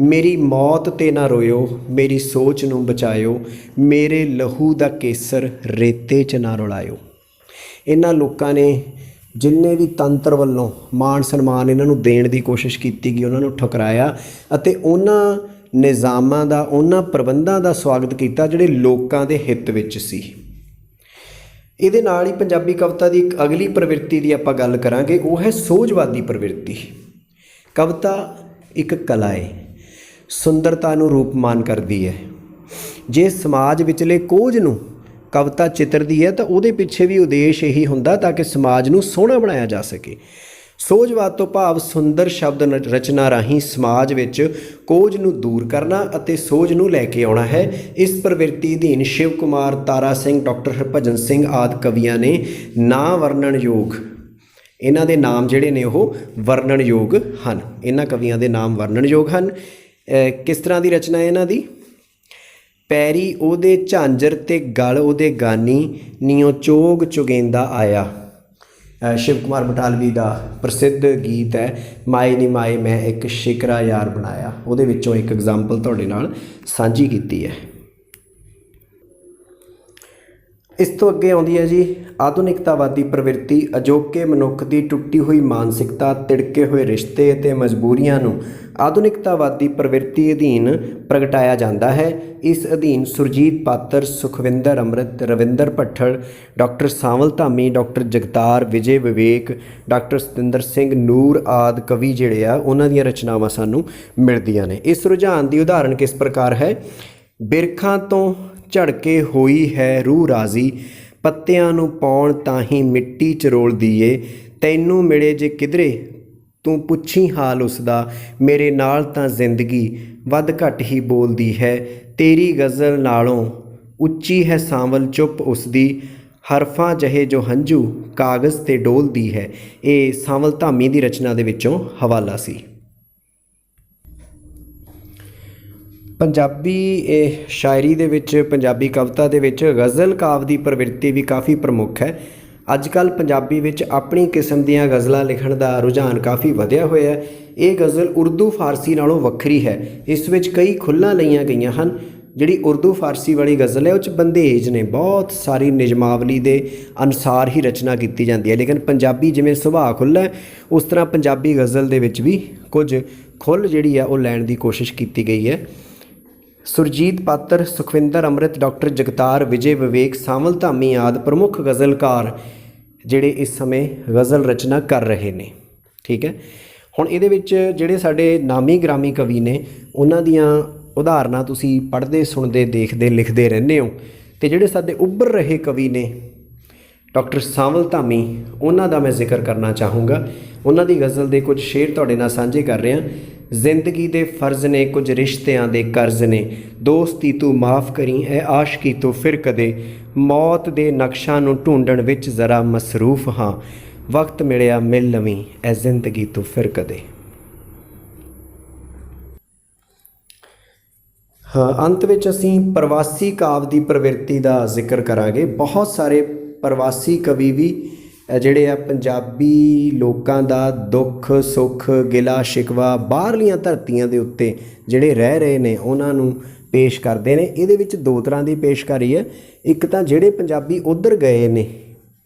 ਮੇਰੀ ਮੌਤ 'ਤੇ ਨਾ ਰੋਇਓ, ਮੇਰੀ ਸੋਚ ਨੂੰ ਬਚਾਇਓ, ਮੇਰੇ ਲਹੂ ਦਾ ਕੇਸਰ ਰੇਤੇ 'ਚ ਨਾ ਰੁਲਾਇਓ। ਇਹਨਾਂ ਲੋਕਾਂ ਨੇ ਜਿੰਨੇ ਵੀ ਤੰਤਰ ਵੱਲੋਂ ਮਾਣ ਸਨਮਾਨ ਇਹਨਾਂ ਨੂੰ ਦੇਣ ਦੀ ਕੋਸ਼ਿਸ਼ ਕੀਤੀ ਗਈ ਉਹਨਾਂ ਨੂੰ ਠੁਕਰਾਇਆ, ਅਤੇ ਉਹਨਾਂ ਨਿਜ਼ਾਮਾਂ ਦਾ, ਉਹਨਾਂ ਪ੍ਰਬੰਧਾਂ ਦਾ ਸਵਾਗਤ ਕੀਤਾ ਜਿਹੜੇ ਲੋਕਾਂ ਦੇ ਹਿੱਤ ਵਿੱਚ ਸੀ। ਇਹਦੇ ਨਾਲ ਹੀ ਪੰਜਾਬੀ ਕਵਿਤਾ ਦੀ ਇੱਕ ਅਗਲੀ ਪ੍ਰਵਿਰਤੀ ਦੀ ਆਪਾਂ ਗੱਲ ਕਰਾਂਗੇ, ਉਹ ਹੈ ਸੋਝਵਾਦੀ ਪ੍ਰਵਿਰਤੀ। ਕਵਿਤਾ ਇੱਕ ਕਲਾ ਹੈ, ਸੁੰਦਰਤਾ ਨੂੰ ਰੂਪਮਾਨ ਕਰਦੀ ਹੈ। ਜੇ ਸਮਾਜ ਵਿਚਲੇ ਕੋਝ ਨੂੰ ਕਵਿਤਾ ਚਿੱਤਰਦੀ ਹੈ ਤਾਂ ਉਹਦੇ ਪਿੱਛੇ ਵੀ ਉਦੇਸ਼ ਇਹੀ ਹੁੰਦਾ ਤਾਂ ਕਿ ਸਮਾਜ ਨੂੰ ਸੋਹਣਾ ਬਣਾਇਆ ਜਾ ਸਕੇ। ਸੋਝਵਾਦ ਤੋਂ ਭਾਵ ਸੁੰਦਰ ਸ਼ਬਦ ਰਚਨਾ ਰਾਹੀਂ ਸਮਾਜ ਵਿੱਚ ਕੋਝ ਨੂੰ ਦੂਰ ਕਰਨਾ ਅਤੇ ਸੋਝ ਨੂੰ ਲੈ ਕੇ ਆਉਣਾ ਹੈ। ਇਸ ਪ੍ਰਵਿਰਤੀ ਅਧੀਨ ਸ਼ਿਵ ਕੁਮਾਰ, ਤਾਰਾ ਸਿੰਘ, ਡਾਕਟਰ ਹਰਭਜਨ ਸਿੰਘ ਆਦਿ ਕਵੀਆਂ ਨੇ ਨਾ ਵਰਣਨਯੋਗ, ਇਹਨਾਂ ਦੇ ਨਾਮ ਜਿਹੜੇ ਨੇ ਉਹ ਵਰਣਨਯੋਗ ਹਨ। ਇਹਨਾਂ ਕਵੀਆਂ ਦੇ ਨਾਮ ਵਰਣਨਯੋਗ ਹਨ। ਕਿਸ ਤਰ੍ਹਾਂ ਦੀ ਰਚਨਾ ਹੈ ਇਹਨਾਂ ਦੀ? ਪੈਰੀ ਉਹਦੇ ਝਾਂਜਰ ਤੇ ਗਲ ਉਹਦੇ ਗਾਨੀ, ਨੀਓ ਚੋਗ ਚੁਗੇਂਦਾ ਆਇਆ। ਸ਼ਿਵ ਕੁਮਾਰ ਬਟਾਲਵੀ ਦਾ ਪ੍ਰਸਿੱਧ ਗੀਤ ਹੈ, ਮਾਏ ਨੀ ਮਾਏ ਮੈਂ ਇੱਕ ਸ਼ਿਕਰਾ ਯਾਰ ਬਣਾਇਆ। ਉਹਦੇ ਵਿੱਚੋਂ ਇੱਕ ਐਗਜ਼ਾਮਪਲ ਤੁਹਾਡੇ ਨਾਲ ਸਾਂਝੀ ਕੀਤੀ ਹੈ। ਇਸ ਤੋਂ ਅੱਗੇ ਆਉਂਦੀ ਹੈ ਜੀ ਆਧੁਨਿਕਤਾਵਾਦੀ ਪ੍ਰਵਿਰਤੀ। ਅਜੋਕੇ ਮਨੁੱਖ ਦੀ ਟੁੱਟੀ ਹੋਈ ਮਾਨਸਿਕਤਾ, ਤਿੜਕੇ ਹੋਏ ਰਿਸ਼ਤੇ ਅਤੇ ਮਜਬੂਰੀਆਂ ਨੂੰ ਆਧੁਨਿਕਤਾਵਾਦੀ ਪ੍ਰਵਿਰਤੀ ਅਧੀਨ ਪ੍ਰਗਟਾਇਆ ਜਾਂਦਾ ਹੈ। ਇਸ ਅਧੀਨ ਸੁਰਜੀਤ ਪਾਤਰ, ਸੁਖਵਿੰਦਰ ਅੰਮ੍ਰਿਤ, ਰਵਿੰਦਰ ਭੱਠਲ, ਡਾਕਟਰ ਸਾਵਲ ਧਾਮੀ, ਡਾਕਟਰ ਜਗਤਾਰ, ਵਿਜੇ ਵਿਵੇਕ, ਡਾਕਟਰ ਸਤਿੰਦਰ ਸਿੰਘ ਨੂਰ ਆਦਿ ਕਵੀ ਜਿਹੜੇ ਆ ਉਹਨਾਂ ਦੀਆਂ ਰਚਨਾਵਾਂ ਸਾਨੂੰ ਮਿਲਦੀਆਂ ਨੇ। ਇਸ ਰੁਝਾਨ ਦੀ ਉਦਾਹਰਣ ਕਿਸ ਪ੍ਰਕਾਰ ਹੈ? ਬਿਰਖਾਂ ਤੋਂ ਝੜਕੇ ਹੋਈ ਹੈ ਰੂਹ ਰਾਜ਼ੀ, ਪੱਤਿਆਂ ਨੂੰ ਪਾਉਣ ਤਾਂ ਹੀ ਮਿੱਟੀ 'ਚ ਰੋਲਦੀ ਏ, ਤੈਨੂੰ ਮਿਲੇ ਜੇ ਕਿਧਰੇ ਤੂੰ ਪੁੱਛੀ ਹਾਲ ਉਸਦਾ, ਮੇਰੇ ਨਾਲ ਤਾਂ ਜ਼ਿੰਦਗੀ ਵੱਧ ਘੱਟ ਹੀ ਬੋਲਦੀ ਹੈ, ਤੇਰੀ ਗਜ਼ਲ ਨਾਲੋਂ ਉੱਚੀ ਹੈ ਸਾਂਵਲ ਚੁੱਪ ਉਸਦੀ, ਹਰਫਾਂ ਜਹੇ ਜੋ ਹੰਝੂ ਕਾਗਜ਼ 'ਤੇ ਡੋਲਦੀ ਹੈ। ਇਹ ਸਾਂਵਲ ਧਾਮੀ ਦੀ ਰਚਨਾ ਦੇ ਵਿੱਚੋਂ ਹਵਾਲਾ ਸੀ। ਪੰਜਾਬੀ ਸ਼ਾਇਰੀ ਦੇ ਵਿੱਚ, ਪੰਜਾਬੀ ਕਵਿਤਾ ਦੇ ਵਿੱਚ ਗਜ਼ਲ ਕਾਵ ਦੀ ਪ੍ਰਵਿਰਤੀ ਵੀ ਕਾਫੀ ਪ੍ਰਮੁੱਖ ਹੈ। ਅੱਜ ਕੱਲ੍ਹ ਪੰਜਾਬੀ ਵਿੱਚ ਆਪਣੀ ਕਿਸਮ ਦੀਆਂ ਗਜ਼ਲਾਂ ਲਿਖਣ ਦਾ ਰੁਝਾਨ ਕਾਫੀ ਵਧਿਆ ਹੋਇਆ ਹੈ। ਇਹ ਗਜ਼ਲ ਉਰਦੂ ਫਾਰਸੀ ਨਾਲੋਂ ਵੱਖਰੀ ਹੈ। ਇਸ ਵਿੱਚ ਕਈ ਖੁੱਲ੍ਹਾਂ ਲਈਆਂ ਗਈਆਂ ਹਨ। ਜਿਹੜੀ ਉਰਦੂ ਫਾਰਸੀ ਵਾਲੀ ਗਜ਼ਲ ਹੈ ਉਹ 'ਚ ਬੰਦੇਜ ਨੇ, ਬਹੁਤ ਸਾਰੀ ਨਿਯਮਾਵਲੀ ਦੇ ਅਨੁਸਾਰ ਹੀ ਰਚਨਾ ਕੀਤੀ ਜਾਂਦੀ ਹੈ। ਲੇਕਿਨ ਪੰਜਾਬੀ ਜਿਵੇਂ ਸੁਭਾਅ ਖੁੱਲ੍ਹਾ ਹੈ, ਉਸ ਤਰ੍ਹਾਂ ਪੰਜਾਬੀ ਗਜ਼ਲ ਦੇ ਵਿੱਚ ਵੀ ਕੁਝ ਖੁੱਲ੍ਹ ਜਿਹੜੀ ਆ ਉਹ ਲੈਣ ਦੀ ਕੋਸ਼ਿਸ਼ ਕੀਤੀ ਗਈ ਹੈ। ਸੁਰਜੀਤ ਪਾਤਰ, ਸੁਖਵਿੰਦਰ ਅੰਮ੍ਰਿਤ, ਡਾਕਟਰ ਜਗਤਾਰ, ਵਿਜੇ ਵਿਵੇਕ, ਸਾਂਵਲ ਧਾਮੀ ਆਦਿ ਪ੍ਰਮੁੱਖ ਗਜ਼ਲਕਾਰ ਜਿਹੜੇ ਇਸ ਸਮੇਂ ਗਜ਼ਲ ਰਚਨਾ ਕਰ ਰਹੇ ਨੇ। ਠੀਕ ਹੈ, ਹੁਣ ਇਹਦੇ ਵਿੱਚ ਜਿਹੜੇ ਸਾਡੇ ਨਾਮੀ ਗ੍ਰਾਮੀ ਕਵੀ ਨੇ ਉਹਨਾਂ ਦੀਆਂ ਉਦਾਹਰਨਾਂ ਤੁਸੀਂ ਪੜ੍ਹਦੇ, ਸੁਣਦੇ, ਦੇਖਦੇ, ਲਿਖਦੇ ਰਹਿੰਦੇ ਹੋ। ਅਤੇ ਜਿਹੜੇ ਸਾਡੇ ਉੱਭਰ ਰਹੇ ਕਵੀ ਨੇ ਡਾਕਟਰ ਸਾਂਵਲ ਧਾਮੀ, ਉਹਨਾਂ ਦਾ ਮੈਂ ਜ਼ਿਕਰ ਕਰਨਾ ਚਾਹੂੰਗਾ। ਉਹਨਾਂ ਦੀ ਗਜ਼ਲ ਦੇ ਕੁਝ ਸ਼ੇਰ ਤੁਹਾਡੇ ਨਾਲ ਸਾਂਝੇ ਕਰ ਰਿਹਾ। ਜ਼ਿੰਦਗੀ ਦੇ ਫਰਜ਼ ਨੇ, ਕੁਝ ਰਿਸ਼ਤਿਆਂ ਦੇ ਕਰਜ਼ ਨੇ, ਦੋਸਤੀ ਤੂੰ ਮਾफ़ ਕਰੀ ਐ ਆਸ਼ਕੀ ਤੋਂ ਫਿਰ ਕਦੇ, ਮੌਤ ਦੇ ਨਕਸ਼ਾਂ ਨੂੰ ਢੂੰਡਣ ਵਿੱਚ ਜ਼ਰਾ ਮਸਰੂਫ ਹਾਂ, ਵਕਤ ਮਿਲਿਆ ਮਿਲ ਲਵੀਂ ਐ ਜ਼ਿੰਦਗੀ ਤੋਂ ਫਿਰ ਕਦੇ। ਹਾਂ, ਅੰਤ ਵਿੱਚ ਅਸੀਂ ਪ੍ਰਵਾਸੀ ਕਾਵਿ ਦੀ ਪ੍ਰਵਿਰਤੀ ਦਾ ਜ਼ਿਕਰ ਕਰਾਂਗੇ। ਬਹੁਤ ਸਾਰੇ ਪ੍ਰਵਾਸੀ ਕਵੀ ਵੀ ਜਿਹੜੇ ਆ ਪੰਜਾਬੀ ਲੋਕਾਂ ਦਾ ਦੁੱਖ ਸੁੱਖ, ਗਿਲਾ ਸ਼ਿਕਵਾ ਬਾਹਰਲੀਆਂ ਧਰਤੀਆਂ ਦੇ ਉੱਤੇ ਜਿਹੜੇ ਰਹਿ ਰਹੇ ਨੇ ਉਹਨਾਂ ਨੂੰ ਪੇਸ਼ ਕਰਦੇ ਨੇ। ਇਹਦੇ ਵਿੱਚ ਦੋ ਤਰ੍ਹਾਂ ਦੀ ਪੇਸ਼ਕਾਰੀ ਹੈ। ਇੱਕ ਤਾਂ ਜਿਹੜੇ ਪੰਜਾਬੀ ਉੱਧਰ ਗਏ ਨੇ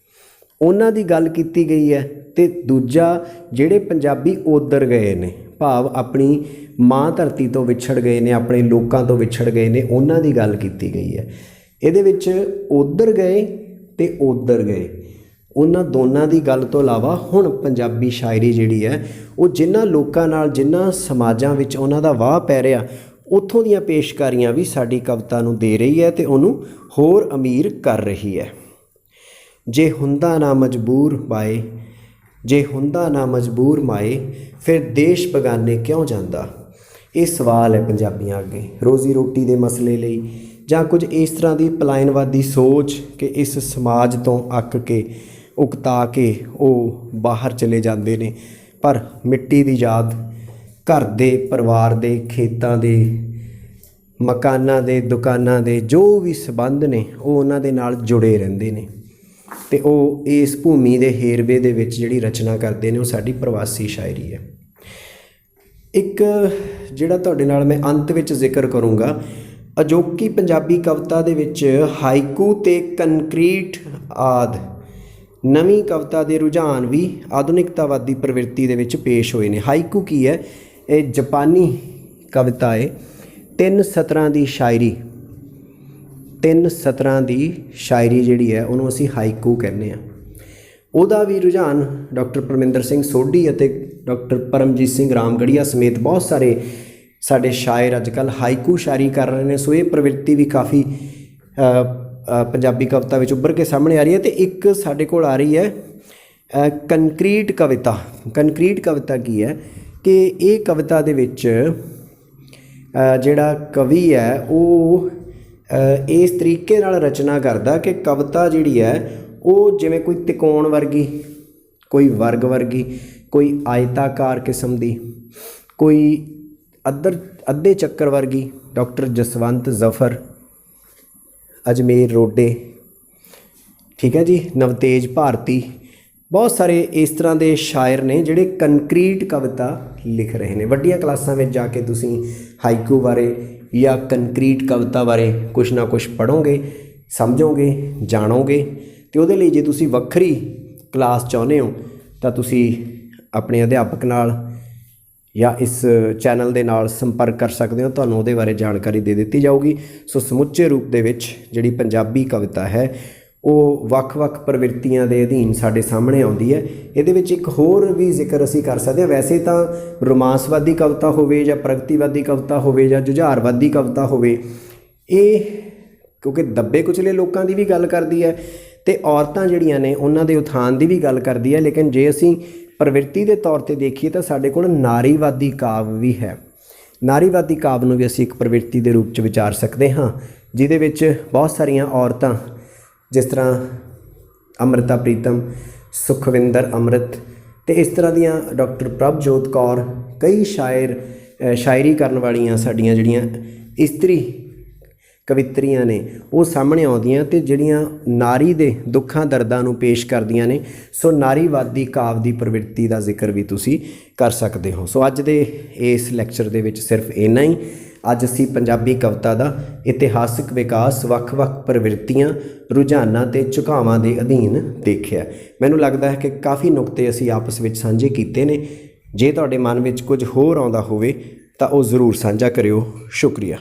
ਉਹਨਾਂ ਦੀ ਗੱਲ ਕੀਤੀ ਗਈ ਹੈ, ਅਤੇ ਦੂਜਾ ਜਿਹੜੇ ਪੰਜਾਬੀ ਉੱਧਰ ਗਏ ਨੇ, ਭਾਵ ਆਪਣੀ ਮਾਂ ਧਰਤੀ ਤੋਂ ਵਿਛੜ ਗਏ ਨੇ, ਆਪਣੇ ਲੋਕਾਂ ਤੋਂ ਵਿਛੜ ਗਏ ਨੇ, ਉਹਨਾਂ ਦੀ ਗੱਲ ਕੀਤੀ ਗਈ ਹੈ। ਇਹਦੇ ਵਿੱਚ ਉੱਧਰ ਗਏ ਅਤੇ ਉੱਧਰ ਗਏ, ਉਹਨਾਂ ਦੋਨਾਂ ਦੀ ਗੱਲ ਤੋਂ ਇਲਾਵਾ ਹੁਣ ਪੰਜਾਬੀ ਸ਼ਾਇਰੀ ਜਿਹੜੀ ਹੈ ਉਹ ਜਿਨ੍ਹਾਂ ਲੋਕਾਂ ਨਾਲ, ਜਿਨ੍ਹਾਂ ਸਮਾਜਾਂ ਵਿੱਚ ਉਹਨਾਂ ਦਾ ਵਾਹ ਪੈ ਰਿਹਾ, ਉੱਥੋਂ ਦੀਆਂ ਪੇਸ਼ਕਾਰੀਆਂ ਵੀ ਸਾਡੀ ਕਵਿਤਾ ਨੂੰ ਦੇ ਰਹੀ ਹੈ ਅਤੇ ਉਹਨੂੰ ਹੋਰ ਅਮੀਰ ਕਰ ਰਹੀ ਹੈ। ਜੇ ਹੁੰਦਾ ਨਾ ਮਜਬੂਰ ਮਾਏ, ਜੇ ਹੁੰਦਾ ਨਾ ਮਜਬੂਰ ਮਾਏ, ਫਿਰ ਦੇਸ਼ ਬਗਾਨੇ ਕਿਉਂ ਜਾਂਦਾ। ਇਹ ਸਵਾਲ ਹੈ ਪੰਜਾਬੀਆਂ ਅੱਗੇ ਰੋਜ਼ੀ ਰੋਟੀ ਦੇ ਮਸਲੇ ਲਈ, ਜਾਂ ਕੁਝ ਇਸ ਤਰ੍ਹਾਂ ਦੀ ਪਲਾਇਨਵਾਦੀ ਸੋਚ ਕਿ ਇਸ ਸਮਾਜ ਤੋਂ ਅੱਕ ਕੇ, ਉਕਤਾ ਕੇ ਉਹ ਬਾਹਰ ਚਲੇ ਜਾਂਦੇ ਨੇ। ਪਰ ਮਿੱਟੀ ਦੀ ਯਾਦ, ਘਰ ਦੇ, ਪਰਿਵਾਰ ਦੇ, ਖੇਤਾਂ ਦੇ, ਮਕਾਨਾਂ ਦੇ, ਦੁਕਾਨਾਂ ਦੇ ਜੋ ਵੀ ਸੰਬੰਧ ਨੇ ਉਹ ਉਹਨਾਂ ਦੇ ਨਾਲ ਜੁੜੇ ਰਹਿੰਦੇ ਨੇ, ਅਤੇ ਉਹ ਇਸ ਭੂਮੀ ਦੇ ਹੇਰਵੇ ਦੇ ਵਿੱਚ ਜਿਹੜੀ ਰਚਨਾ ਕਰਦੇ ਨੇ ਉਹ ਸਾਡੀ ਪ੍ਰਵਾਸੀ ਸ਼ਾਇਰੀ ਹੈ। ਇੱਕ ਜਿਹੜਾ ਤੁਹਾਡੇ ਨਾਲ ਮੈਂ ਅੰਤ ਵਿੱਚ ਜ਼ਿਕਰ ਕਰੂੰਗਾ, ਅਜੋਕੀ ਪੰਜਾਬੀ ਕਵਿਤਾ ਦੇ ਵਿੱਚ ਹਾਈਕੂ ਅਤੇ ਕੰਕਰੀਟ ਆਦਿ ਨਵੀਂ ਕਵਿਤਾ ਦੇ ਰੁਝਾਨ ਵੀ ਆਧੁਨਿਕਤਾਵਾਦੀ ਪ੍ਰਵਿਰਤੀ ਦੇ ਵਿੱਚ ਪੇਸ਼ ਹੋਏ ਨੇ। ਹਾਈਕੂ ਕੀ ਹੈ? ਇਹ ਜਾਪਾਨੀ ਕਵਿਤਾ ਹੈ। 3 ਸਤਰਾਂ ਦੀ ਸ਼ਾਇਰੀ, 3 ਸਤਰਾਂ ਦੀ ਸ਼ਾਇਰੀ ਜਿਹੜੀ ਹੈ ਉਹਨੂੰ ਅਸੀਂ ਹਾਈਕੂ ਕਹਿੰਦੇ ਹਾਂ। ਉਹਦਾ ਵੀ ਰੁਝਾਨ ਡਾਕਟਰ ਪਰਮਿੰਦਰ ਸਿੰਘ ਸੋਢੀ ਅਤੇ ਡਾਕਟਰ ਪਰਮਜੀਤ ਸਿੰਘ ਰਾਮਗੜੀਆ ਸਮੇਤ ਬਹੁਤ ਸਾਰੇ ਸਾਡੇ ਸ਼ਾਇਰ ਅੱਜ ਕੱਲ੍ਹ ਹਾਈਕੂ ਸ਼ਾਇਰੀ ਕਰ ਰਹੇ ਨੇ। ਸੋ ਇਹ ਪ੍ਰਵਿਰਤੀ ਵੀ ਕਾਫੀ ਪੰਜਾਬੀ ਕਵਿਤਾ ਵਿੱਚ ਉੱਭਰ ਕੇ ਸਾਹਮਣੇ ਆ ਰਹੀ ਹੈ। ਅਤੇ ਇੱਕ ਸਾਡੇ ਕੋਲ ਆ ਰਹੀ ਹੈ ਕੰਕਰੀਟ ਕਵਿਤਾ। ਕੰਕਰੀਟ ਕਵਿਤਾ ਕੀ ਹੈ ਕਿ ਇਹ ਕਵਿਤਾ ਦੇ ਵਿੱਚ ਜਿਹੜਾ ਕਵੀ ਹੈ ਉਹ ਇਸ ਤਰੀਕੇ ਨਾਲ ਰਚਨਾ ਕਰਦਾ ਕਿ ਕਵਿਤਾ ਜਿਹੜੀ ਹੈ ਉਹ ਜਿਵੇਂ ਕੋਈ ਤਿਕੋਣ ਵਰਗੀ, ਕੋਈ ਵਰਗ ਵਰਗੀ, ਕੋਈ ਆਇਤਾਕਾਰ ਕਿਸਮ ਦੀ, ਕੋਈ ਅੱਧੇ ਚੱਕਰ ਵਰਗੀ। ਡਾਕਟਰ ਜਸਵੰਤ ਜ਼ਫਰ, ਅਜਮੇਰ ਰੋਡੇ, ਠੀਕ ਹੈ ਜੀ, ਨਵਤੇਜ ਭਾਰਤੀ, ਬਹੁਤ ਸਾਰੇ ਇਸ ਤਰ੍ਹਾਂ ਦੇ ਸ਼ਾਇਰ ਨੇ ਜਿਹੜੇ ਕੰਕਰੀਟ ਕਵਿਤਾ ਲਿਖ ਰਹੇ ਨੇ। ਵੱਡੀਆਂ ਕਲਾਸਾਂ ਵਿੱਚ ਜਾ ਕੇ ਤੁਸੀਂ ਹਾਈਕੂ ਬਾਰੇ ਜਾਂ ਕੰਕਰੀਟ ਕਵਿਤਾ ਬਾਰੇ ਕੁਛ ਨਾ ਕੁਛ ਪੜ੍ਹੋਗੇ, ਸਮਝੋਗੇ, ਜਾਣੋਗੇ। ਅਤੇ ਉਹਦੇ ਲਈ ਜੇ ਤੁਸੀਂ ਵੱਖਰੀ ਕਲਾਸ ਚਾਹੁੰਦੇ ਹੋ ਤਾਂ ਤੁਸੀਂ ਆਪਣੇ ਅਧਿਆਪਕ ਨਾਲ ਜਾਂ ਇਸ ਚੈਨਲ ਦੇ ਨਾਲ ਸੰਪਰਕ ਕਰ ਸਕਦੇ ਹੋ, ਤੁਹਾਨੂੰ ਉਹਦੇ ਬਾਰੇ ਜਾਣਕਾਰੀ ਦੇ ਦਿੱਤੀ ਜਾਊਗੀ। ਸੋ ਸਮੁੱਚੇ ਰੂਪ ਦੇ ਵਿੱਚ ਜਿਹੜੀ ਪੰਜਾਬੀ ਕਵਿਤਾ ਹੈ ਉਹ ਵੱਖ-ਵੱਖ ਪ੍ਰਵਿਰਤੀਆਂ ਦੇ ਅਧੀਨ ਸਾਡੇ ਸਾਹਮਣੇ ਆਉਂਦੀ ਹੈ। ਇਹਦੇ ਵਿੱਚ ਇੱਕ ਹੋਰ ਵੀ ਜ਼ਿਕਰ ਅਸੀਂ ਕਰ ਸਕਦੇ ਹਾਂ। ਵੈਸੇ ਤਾਂ ਰੋਮਾਂਸਵਾਦੀ ਕਵਿਤਾ ਹੋਵੇ ਜਾਂ ਪ੍ਰਗਤੀਵਾਦੀ ਕਵਿਤਾ ਹੋਵੇ ਜਾਂ ਜੁਝਾਰਵਾਦੀ ਕਵਿਤਾ ਹੋਵੇ, ਇਹ ਕਿਉਂਕਿ ਦੱਬੇ ਕੁਚਲੇ ਲੋਕਾਂ ਦੀ ਵੀ ਗੱਲ ਕਰਦੀ ਹੈ ਅਤੇ ਔਰਤਾਂ ਜਿਹੜੀਆਂ ਨੇ ਉਹਨਾਂ ਦੇ ਉਥਾਨ ਦੀ ਵੀ ਗੱਲ ਕਰਦੀ ਹੈ। ਲੇਕਿਨ ਜੇ ਅਸੀਂ ਪ੍ਰਵਿਰਤੀ ਦੇ ਤੌਰ 'ਤੇ ਦੇਖੀਏ ਤਾਂ ਸਾਡੇ ਕੋਲ ਨਾਰੀਵਾਦੀ ਕਾਵਿ ਵੀ ਹੈ। ਨਾਰੀਵਾਦੀ ਕਾਵਿ ਨੂੰ ਵੀ ਅਸੀਂ ਇੱਕ ਪ੍ਰਵਿਰਤੀ ਦੇ ਰੂਪ 'ਚ ਵਿਚਾਰ ਸਕਦੇ ਹਾਂ, ਜਿਹਦੇ ਵਿੱਚ ਬਹੁਤ ਸਾਰੀਆਂ ਔਰਤਾਂ ਜਿਸ ਤਰ੍ਹਾਂ ਅੰਮ੍ਰਿਤਾ ਪ੍ਰੀਤਮ, ਸੁਖਵਿੰਦਰ ਅੰਮ੍ਰਿਤ ਅਤੇ ਇਸ ਤਰ੍ਹਾਂ ਦੀਆਂ ਡਾਕਟਰ ਪ੍ਰਭਜੋਤ ਕੌਰ, ਕਈ ਸ਼ਾਇਰੀ ਕਰਨ ਵਾਲੀਆਂ ਸਾਡੀਆਂ ਜਿਹੜੀਆਂ ਇਸਤਰੀ ਕਵਿਤਰੀਆਂ ਨੇ ਉਹ ਸਾਹਮਣੇ ਆਉਂਦੀਆਂ ਅਤੇ ਜਿਹੜੀਆਂ ਨਾਰੀ ਦੇ ਦੁੱਖਾਂ ਦਰਦਾਂ ਨੂੰ ਪੇਸ਼ ਕਰਦੀਆਂ ਨੇ। ਸੋ ਨਾਰੀਵਾਦੀ ਕਾਵਿ ਦੀ ਪ੍ਰਵਿਰਤੀ ਦਾ ਜ਼ਿਕਰ ਵੀ ਤੁਸੀਂ ਕਰ ਸਕਦੇ ਹੋ। ਸੋ ਅੱਜ ਦੇ ਇਸ ਲੈਕਚਰ ਦੇ ਵਿੱਚ ਸਿਰਫ ਇੰਨਾ ਹੀ। ਅੱਜ ਅਸੀਂ ਪੰਜਾਬੀ ਕਵਿਤਾ ਦਾ ਇਤਿਹਾਸਕ ਵਿਕਾਸ ਵੱਖ-ਵੱਖ ਪ੍ਰਵਿਰਤੀਆਂ, ਰੁਝਾਨਾਂ ਤੇ ਝੁਕਾਵਾਂ ਦੇ ਅਧੀਨ ਦੇਖਿਆ। ਮੈਨੂੰ ਲੱਗਦਾ ਹੈ ਕਿ ਕਾਫੀ ਨੁਕਤੇ ਅਸੀਂ ਆਪਸ ਵਿੱਚ ਸਾਂਝੇ ਕੀਤੇ ਨੇ। ਜੇ ਤੁਹਾਡੇ ਮਨ ਵਿੱਚ ਕੁਝ ਹੋਰ ਆਉਂਦਾ ਹੋਵੇ ਤਾਂ ਉਹ ਜ਼ਰੂਰ ਸਾਂਝਾ ਕਰਿਓ। ਸ਼ੁਕਰੀਆ।